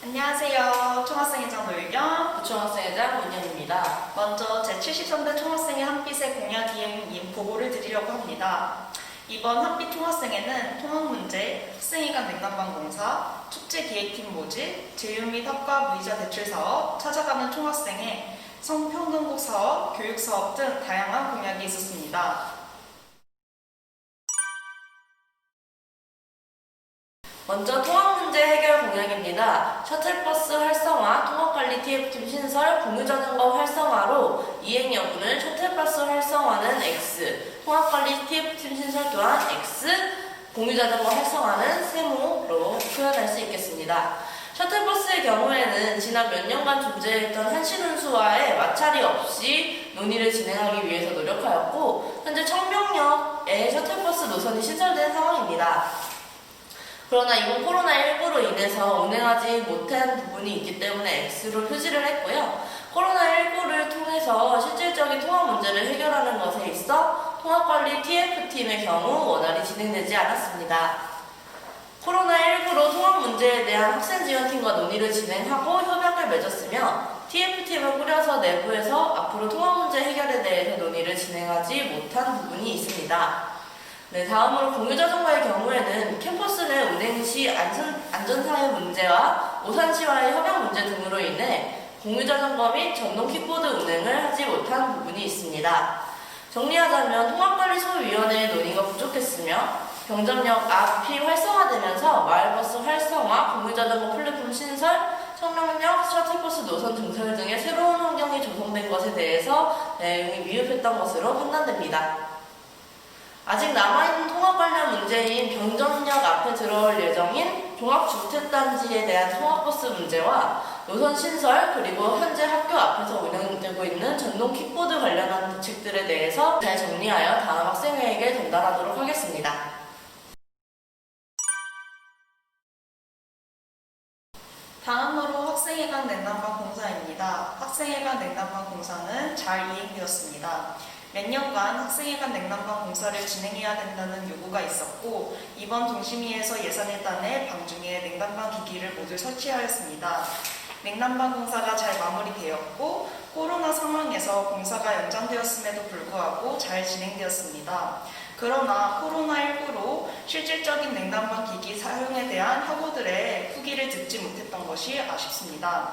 안녕하세요. 총학생회장 노유경, 부총학생회장 문현입니다. 먼저 제73대 총학생회 한빛의 공약 이행 보고를 드리려고 합니다. 이번 한빛 총학생회는 통학문제, 학생회 간 냉난방 공사, 축제기획팀 모집, 제휴 및 학과 무이자 대출 사업, 찾아가는 총학생회, 성평등국 사업, 교육사업 등 다양한 공약이 있었습니다. 먼저 통학문제 해결 공약입니다. 셔틀버스 활성화, 통학관리 TF팀 신설, 공유자전거 활성화로 이행 여부는 셔틀버스 활성화는 X, 통학관리 TF팀 신설 또한 X, 공유자전거 활성화는 세모로 표현할 수 있겠습니다. 셔틀버스의 경우에는 지난 몇 년간 존재했던 한신운수와의 마찰이 없이 논의를 진행하기 위해서 노력하였고 현재 청명역에 셔틀버스 노선이 신설된 상황입니다. 그러나 이번 코로나19로 인해서 운행하지 못한 부분이 있기 때문에 X로 표시를 했고요. 코로나19를 통해서 실질적인 통학 문제를 해결하는 것에 있어 통학관리 TF팀의 경우 원활히 진행되지 않았습니다. 코로나19로 통학 문제에 대한 학생지원팀과 논의를 진행하고 협약을 맺었으며 TF팀을 꾸려서 내부에서 앞으로 통학 문제 해결에 대해서 논의를 진행하지 못한 부분이 있습니다. 네, 다음으로 공유자전거의 경우에는 캠퍼스 내 운행 시 안전사의 문제와 오산시와의 협약 문제 등으로 인해 공유자전거 및 전동 킥보드 운행을 하지 못한 부분이 있습니다. 정리하자면 통학관리소위원회의 논의가 부족했으며 병점역 앞이 활성화되면서 마을버스 활성화, 공유자전거 플랫폼 신설, 청량역 셔틀버스 노선 증설 등의 새로운 환경이 조성된 것에 대해서 내용이 미흡했던 것으로 판단됩니다. 아직 남아있는 통학 관련 문제인 병점역 앞에 들어올 예정인 종합주택단지에 대한 통학버스 문제와 노선 신설 그리고 현재 학교 앞에서 운영되고 있는 전동 킥보드 관련한 대책들에 대해서 잘 정리하여 다음 학생회에게 전달하도록 하겠습니다. 다음으로 학생회 간 냉난방 공사입니다. 학생회 간 냉난방 공사는 잘 이행되었습니다. 몇 년간 학생회 간 냉난방 공사를 진행해야 된다는 요구가 있었고 이번 동심위에서 예산에 따내 방중에 냉난방 기기를 모두 설치하였습니다. 냉난방 공사가 잘 마무리되었고 코로나 상황에서 공사가 연장되었음에도 불구하고 잘 진행되었습니다. 그러나 코로나19로 실질적인 냉난방 기기 사용에 대한 학우들의 후기를 듣지 못했던 것이 아쉽습니다.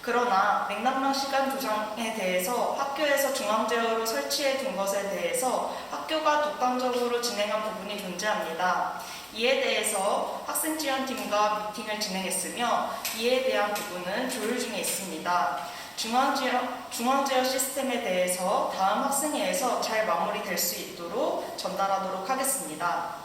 그러나 냉난방 시간 조정에 대해서 학교에서 중앙제어를 설치해 둔 것에 대해서 학교가 독단적으로 진행한 부분이 존재합니다. 이에 대해서 학생지원팀과 미팅을 진행했으며 이에 대한 부분은 조율 중에 있습니다. 중앙제어 시스템에 대해서 다음 학생회에서 잘 마무리될 수 있도록 전달하도록 하겠습니다.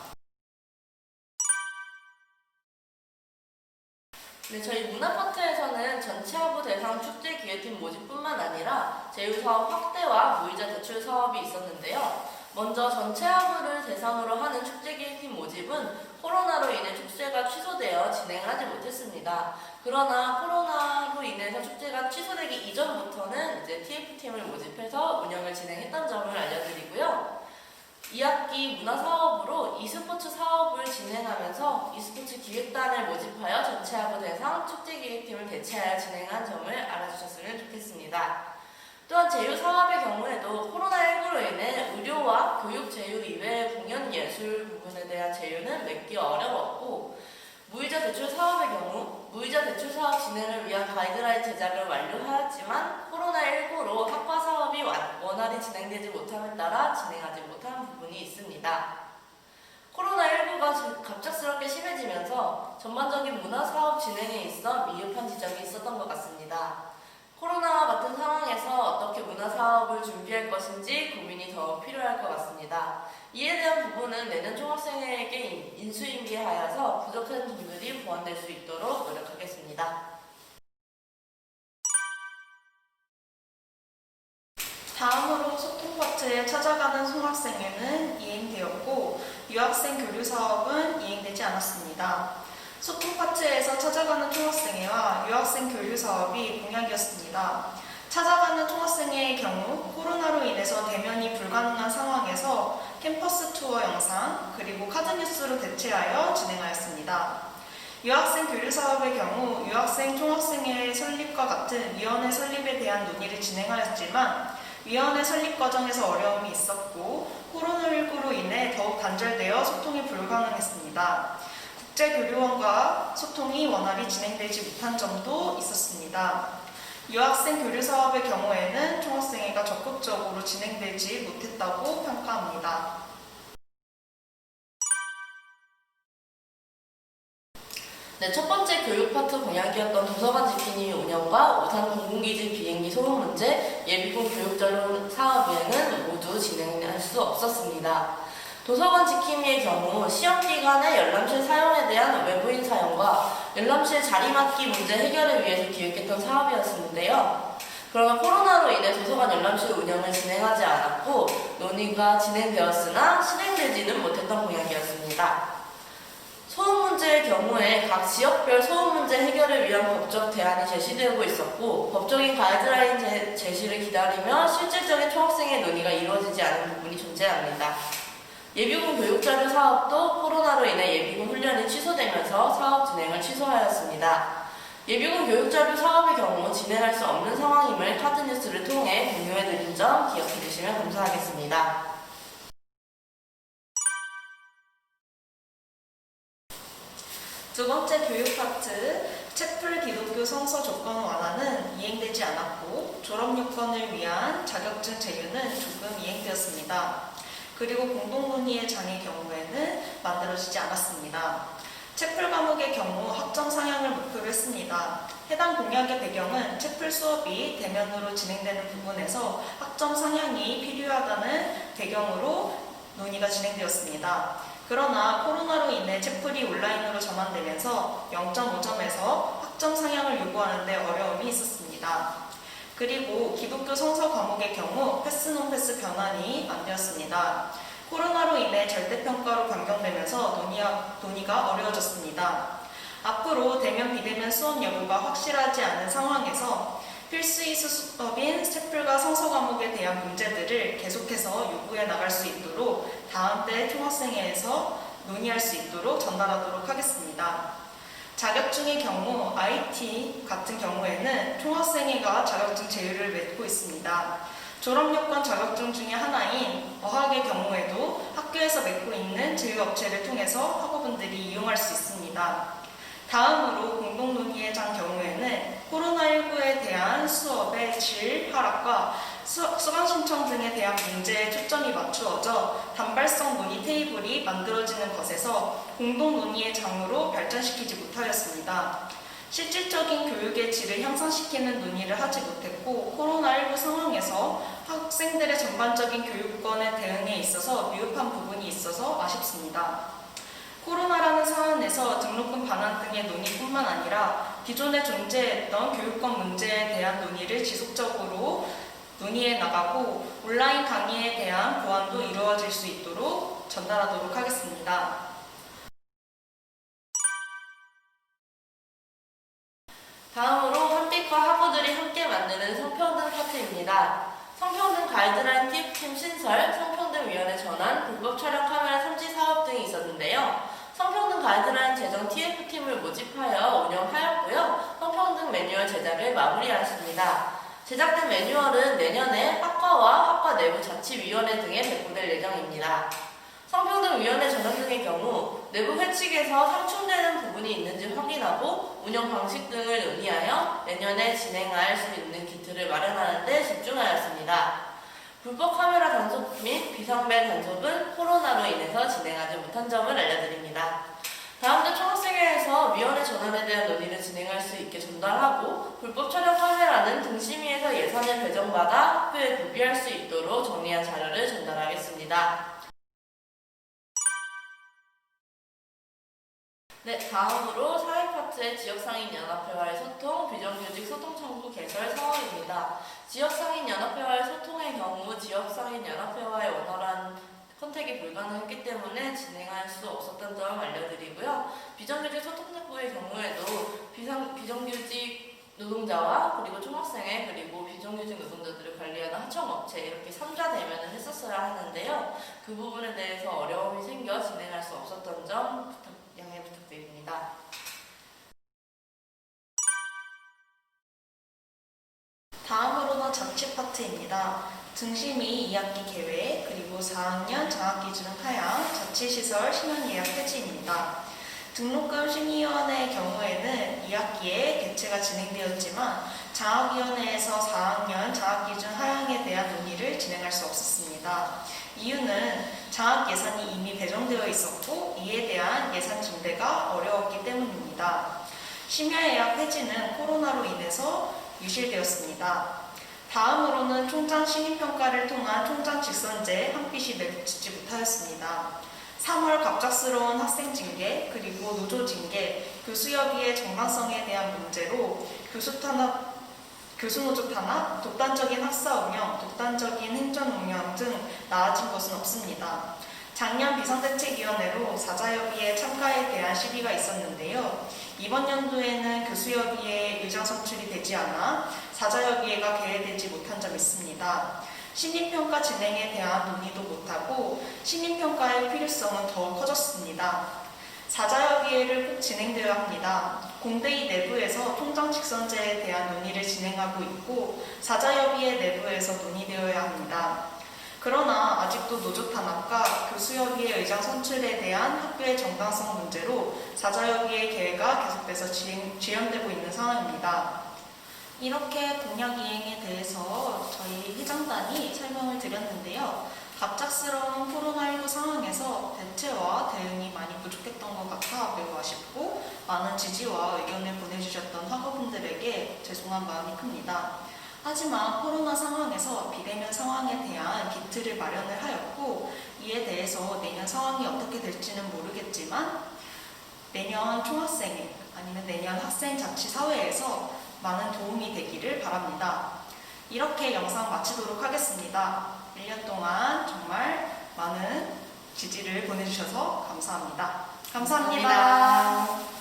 네, 저희 문화파트에서는 전체 하부 대상 축제기획팀 모집뿐만 아니라 제휴사업 확대와 무이자 대출 사업이 있었는데요. 먼저 전체 하부를 대상으로 하는 축제기획팀 모집은 코로나로 인해 축제가 취소되어 진행하지 못했습니다. 그러나 코로나로 인해서 축제가 취소되기 이전부터는 이제 TF팀을 모집해서 운영을 진행했던 점을 알려드리고요. 2학기 문화사업으로 e스포츠 사업을 진행하면서 e스포츠 기획단을 모집하여 전체 하부 대상 축제기획팀을 대체하여 진행한 점을 알아주셨으면 좋겠습니다. 또한 제휴 사업의 경우에도 코로나19로 인해 의료와 교육 제휴 이외의 공연 예술 부분에 대한 제휴는 맺기 어려웠고 무이자 대출 사업의 경우 무이자 대출 사업 진행을 위한 가이드라인 제작을 완료하였지만 코로나19로 학과 사업이 원활히 진행되지 못함에 따라 진행하지 못한 부분이 있습니다. 코로나19가 갑작스럽게 심해지면서 전반적인 문화사업 진행에 있어 미흡한 지점이 있었던 것 같습니다. 코로나와 같은 상황에서 어떻게 문화사업을 준비할 것인지 고민이 더 필요할 것 같습니다. 이에 대한 부분은 내년 총학생회에게 인수인계하여서 부족한 부분들이 보완될 수 있도록 노력하겠습니다. 다음으로 소통파트에 찾아가는 송학생회는 이행되었고 유학생 교류 사업은 이행되지 않았습니다. 소통파트에서 찾아가는 총학생회와 유학생 교류 사업이 공약이었습니다. 찾아가는 총학생회의 경우 코로나로 인해서 대면이 불가능한 상황에서 캠퍼스 투어 영상 그리고 카드뉴스로 대체하여 진행하였습니다. 유학생 교류 사업의 경우 유학생 총학생회 설립과 같은 위원회 설립에 대한 논의를 진행하였지만 위원회 설립 과정에서 어려움이 있었고 코로나19로 인해 더욱 단절되어 소통이 불가능했습니다. 국제교류원과 소통이 원활히 진행되지 못한 점도 있었습니다. 유학생 교류 사업의 경우에는 총학생회가 적극적으로 진행되지 못했다고 평가합니다. 네, 첫 번째 교육 파트 공약이었던 도서관 지킴이 운영과 우산 공군기지 비행기 소음 문제, 예비군 교육자료 사업에는 모두 진행할 수 없었습니다. 도서관 지킴이의 경우 시험 기간에 열람실 사용에 대한 외부인 사용과 열람실 자리맡기 문제 해결을 위해서 기획했던 사업이었는데요. 그러나 코로나로 인해 도서관 열람실 운영을 진행하지 않았고 논의가 진행되었으나 실행되지는 못했던 공약이었습니다. 소음 문제의 경우에 각 지역별 소음 문제 해결을 위한 법적 대안이 제시되고 있었고 법적인 가이드라인 제시를 기다리며 실질적인 총학생회 논의가 이루어지지 않은 부분이 존재합니다. 예비군 교육자료 사업도 코로나로 인해 예비군 훈련이 취소되면서 사업 진행을 취소하였습니다. 예비군 교육자료 사업의 경우 진행할 수 없는 상황임을 카드뉴스를 통해 공유해드린 점 기억해주시면 감사하겠습니다. 두 번째 교육 파트, 채플 기독교 성서 조건 완화는 이행되지 않았고 졸업 요건을 위한 자격증 제휴는 조금 이행되었습니다. 그리고 공동논의의 장의 경우에는 만들어지지 않았습니다. 채플 과목의 경우 학점 상향을 목표로 했습니다. 해당 공약의 배경은 채플 수업이 대면으로 진행되는 부분에서 학점 상향이 필요하다는 배경으로 논의가 진행되었습니다. 그러나 코로나로 인해 채플이 온라인으로 전환되면서 0.5점에서 학점 상향을 요구하는 데 어려움이 있었습니다. 그리고 기독교 성서 과목의 경우 패스 논패스 변환이 안 되었습니다. 코로나로 인해 절대평가로 변경되면서 논의가 어려워졌습니다. 앞으로 대면 비대면 수업 여부가 확실하지 않은 상황에서 필수이수 수업인 채플과 성서 과목에 대한 문제들을 계속해서 요구해 나갈 수 있도록 다음 때 총학생회에서 논의할 수 있도록 전달하도록 하겠습니다. 자격증의 경우 IT 같은 경우에는 총학생회가 자격증 제휴를 맺고 있습니다. 졸업요건 자격증 중에 하나인 어학의 경우에도 학교에서 맺고 있는 제휴업체를 통해서 학우분들이 이용할 수 있습니다. 다음으로 공동논의의 장 경우에는 코로나19에 대한 수업의 질 하락과 수강 신청 등에 대한 문제에 초점이 맞추어져 단발성 논의 테이블이 만들어지는 것에서 공동논의의 장으로 발전시키지 못하였습니다. 실질적인 교육의 질을 향상시키는 논의를 하지 못했고 코로나19 상황에서 학생들의 전반적인 교육권에 대응에 있어서 미흡한 부분이 있어서 아쉽습니다. 코로나라는 사안에서 등록금 반환 등의 논의뿐만 아니라 기존에 존재했던 교육권 문제에 대한 논의를 지속적으로 논의해 나가고 온라인 강의에 대한 보완도 이루어질 수 있도록 전달하도록 하겠습니다. 다음으로 한빛과 학우들이 함께 만드는 성평등 파트입니다. 성평등 가이드라인 TF팀 신설, 성평등위원회 전환, 불법 촬영 카메라 탐지 사업 등이 있었는데요. 성평등 가이드라인 제정 TF팀을 모집하여 운영하였고요. 성평등 매뉴얼 제작을 마무리하였습니다. 제작된 매뉴얼은 내년에 학과와 학과 내부 자치위원회 등에 배포될 예정입니다. 성평등위원회 전환 등의 경우 내부 회칙에서 상충되는 부분이 있는지 확인하고 운영 방식 등을 논의하여 내년에 진행할 수 있는 기틀을 마련하는 데 집중하였습니다. 불법 카메라 단속 및 비상벨 단속은 코로나로 인해서 진행하지 못한 점을 알려드립니다. 다음 주 총학생회에서 위원회 전환에 대한 논의를 진행할 수 있게 전달하고 불법 촬영 카메라는 등심위에서 예산을 배정받아 학교에 구비할 수 있도록 정리한 자료를 전달하겠습니다. 네, 다음으로 사회 파트의 지역상인연합회와의 소통, 비정규직 소통창구 개설 사업입니다. 지역상인연합회와의 소통의 경우 지역상인연합회와의 원활한 컨택이 불가능했기 때문에 진행할 수 없었던 점 알려드리고요. 비정규직 소통창구의 경우에도 비정규직 노동자와 그리고 총학생회 그리고 비정규직 노동자들을 관리하는 하청업체 이렇게 3자 대면을 했었어야 하는데요. 그 부분에 대해서 어려움이 생겨 진행할 수 없었던 점 양해 부탁드립니다. 다음으로는 자취 파트입니다. 등심이 2학기 계획, 그리고 4학년 장학기준 하향, 자취시설 신원 예약 폐지입니다. 등록금 심의위원회의 경우에는 2학기에 개최가 진행되었지만 장학위원회에서 4학년 장학기준 하향에 대한 논의를 진행할 수 없었습니다. 이유는 장학 예산이 이미 배정되어 있었고 이에 대한 예산 증대가 어려웠기 때문입니다. 심야 예약 폐지는 코로나로 인해서 유실되었습니다. 다음으로는 총장 심의평가를 통한 총장 직선제 한빛이 맺히지 못하였습니다. 3월 갑작스러운 학생 징계, 그리고 노조 징계, 교수협의의 정당성에 대한 문제로 교수노조 탄압, 독단적인 학사 운영, 독단적인 행정 운영 등 나아진 것은 없습니다. 작년 비상대책위원회로 사자협의회 참가에 대한 시비가 있었는데요. 이번 연도에는 교수협의회 의장 선출이 되지 않아 사자협의회가 개회되지 못한 점이 있습니다. 신입평가 진행에 대한 논의도 못하고 신입평가의 필요성은 더욱 커졌습니다. 사자협의회를 꼭 진행되어야 합니다. 공대이 내부에서 총장 직선제에 대한 논의를 진행하고 있고 사자협의회 내부에서 논의되어야 합니다. 그러나 아직도 노조 탄압과 교수협의회 의장 선출에 대한 학교의 정당성 문제로 사자협의회 개회가 계속돼서 지연되고 있는 상황입니다. 이렇게 공약 이행에 대해서 저희 회장단이 설명을 드렸는데요. 갑작스러운 코로나19 상황에서 대체와 대응이 많이 부족했던 것 같아 매우 아쉽고 많은 지지와 의견을 보내주셨던 학우분들에게 죄송한 마음이 큽니다. 하지만 코로나 상황에서 비대면 상황에 대한 기틀을 마련을 하였고 이에 대해서 내년 상황이 어떻게 될지는 모르겠지만 내년 총학생회 아니면 내년 학생자치사회에서 많은 도움이 되기를 바랍니다. 이렇게 영상 마치도록 하겠습니다. 1년 동안 정말 많은 지지를 보내주셔서 감사합니다. 감사합니다.